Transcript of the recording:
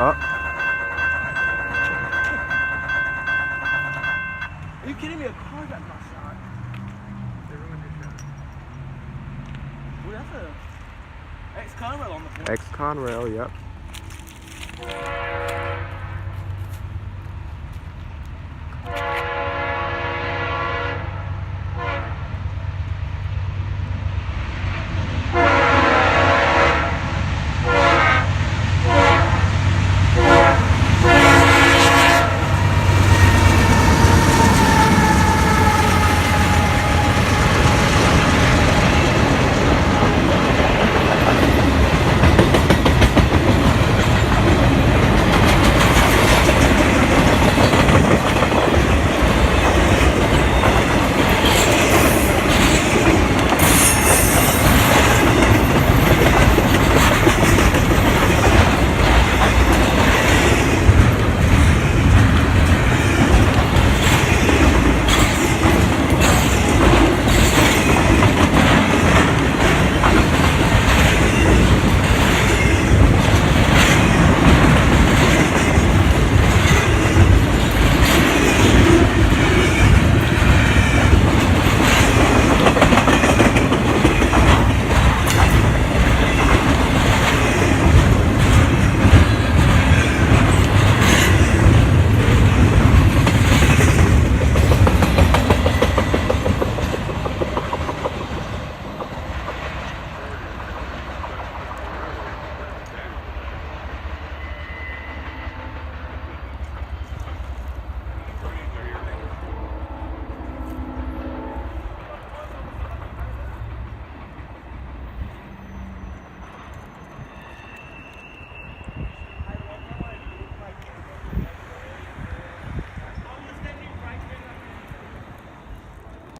Oh, Are you kidding me? A car got my shot. They ruined your shot. Well, that's a ex-Conrail on the point. ex-Conrail, yep.